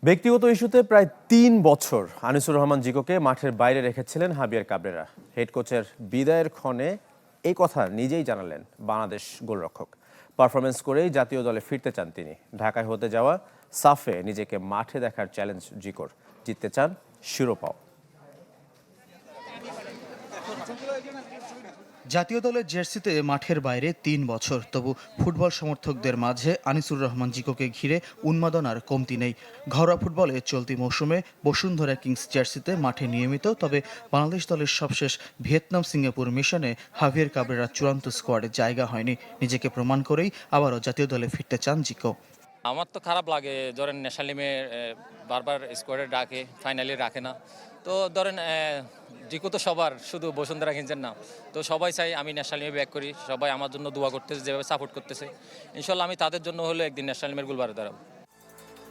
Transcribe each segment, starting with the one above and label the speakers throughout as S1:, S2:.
S1: ব্যক্তিগত ইস্যুতে প্রায় ৩ বছর আনিসুর রহমান জিকোকে মাঠের বাইরে রেখেছিলেন হাবিয়ার কাবরেরা। হেড কোচের বিদায়ের ক্ষণে এই কথা নিজেই জানালেন বাংলাদেশ গোলরক্ষক। পারফরমেন্স করেই জাতীয় দলে ফিরতে চান তিনি। ঢাকায় হতে যাওয়া সাফে নিজেকে মাঠে দেখার চ্যালেঞ্জ জিকোর। জিততে চান শিরোপাও।
S2: জাতীয় দলের জার্সিতে মাঠের বাইরে ৩ বছর, তবু ফুটবল সমর্থকদের মাঝে আনিসুর রহমান জিকোকে ঘিরে উন্মাদনার কমতি নেই। ঘরোয়া ফুটবলে চলতি মৌসুমে বসুন্ধরা কিংস জার্সিতে মাঠে নিয়মিত, তবে বাংলাদেশ দলের সবশেষ ভিয়েতনাম সিঙ্গাপুর মিশনে হাভিয়ার কাবরেরা চূড়ান্ত স্কোয়াডে জায়গা হয়নি। নিজেকে প্রমাণ করেই আবারও জাতীয় দলে ফিরতে চান জিকো।
S3: আমার তো খারাপ লাগে, ধরেন ন্যাশনাল টিমে বারবার স্কোয়াডে ডাকে, ফাইনালি রাখে না। তো ধরেন জিকো তো সবার, শুধু বসুন্ধরা কিংসের না। তো সবাই চাই আমি ন্যাশনাল টিমে ব্যাক করি, সবাই আমার জন্য দোয়া করতেছে, যেভাবে সাপোর্ট করতেছে। ইনশাল্লাহ আমি তাদের জন্য হলেও একদিন ন্যাশনাল টিমের গোলবারে দাঁড়াবো।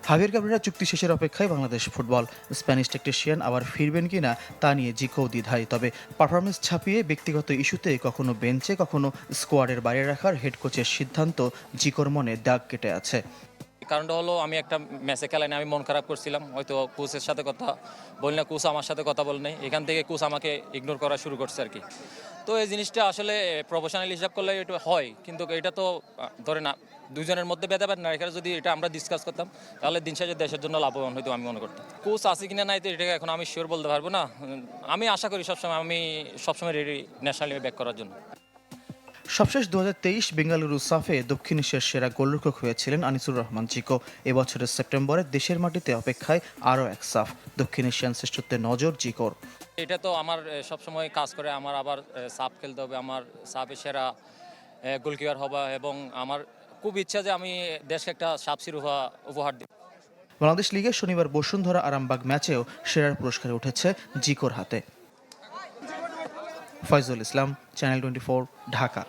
S2: হাভিয়ার কাবরেরা চুক্তি শেষের অপেক্ষায় বাংলাদেশ ফুটবল। স্প্যানিশ টেকনিশিয়ান আবার ফিরবেন কিনা তা নিয়ে জিকো দ্বিধায়। তবে পারফরমেন্স ছাপিয়ে ব্যক্তিগত ইস্যুতে কখনো বেঞ্চে কখনো স্কোয়াডের বাইরে রাখার হেড কোচের সিদ্ধান্ত জিকোর মনে দাগ কেটে আছে।
S3: কারণটা হলো, আমি একটা ম্যাচে খেলায় আমি মন খারাপ করছিলাম, হয়তো কোচের সাথে কথা বলি না, কোচ আমার সাথে কথা বলে নেই, এখান থেকে কোচ আমাকে ইগনোর করা শুরু করছে আর কি। তো এই জিনিসটা আসলে প্রফেশনাল হিসাব করলে এটা হয়, কিন্তু এটা তো ধরে না দুজনের মধ্যে ভেদাভেদ না, এখানে যদি এটা আমরা ডিসকাস করতাম তাহলে দিন শেষে দেশের জন্য লাভবান হয়তো আমি মনে করতাম। কোচ আছে কিনা নাই তো এটাকে এখন আমি শিওর বলতে পারবো না। আমি আশা করি আমি সবসময় রেডি ন্যাশনাল টিমে ব্যাক করার জন্য।
S2: সবশেষ 2023 বেঙ্গালুরু সাফে দক্ষিণ এশিয়ার সেরা গোলরক্ষক হয়েছিলেন আনিসুর রহমান জিকো। এবছরের সেপ্টেম্বরে দেশের মাটিতে অপেক্ষায় আরও এক সাফ। দক্ষিণ এশিয়ান শ্রেষ্ঠত্বে নজর জিকোর।
S3: এটা তো আমার সবসময় কাজ করে, আমার আবার সাফ খেলতে হবে, আমার সাফে সেরা গোলকিপার হবা, এবং আমার খুব ইচ্ছা যে আমি দেশকে একটা সাফ শিরোপা উপহার দিই।
S2: বাংলাদেশ লিগে শনিবার বসুন্ধরা আরামবাগ ম্যাচেও সেরার পুরস্কার উঠেছে জিকোর হাতে। ফয়জুল ইসলাম, চ্যানেল 24, ঢাকা।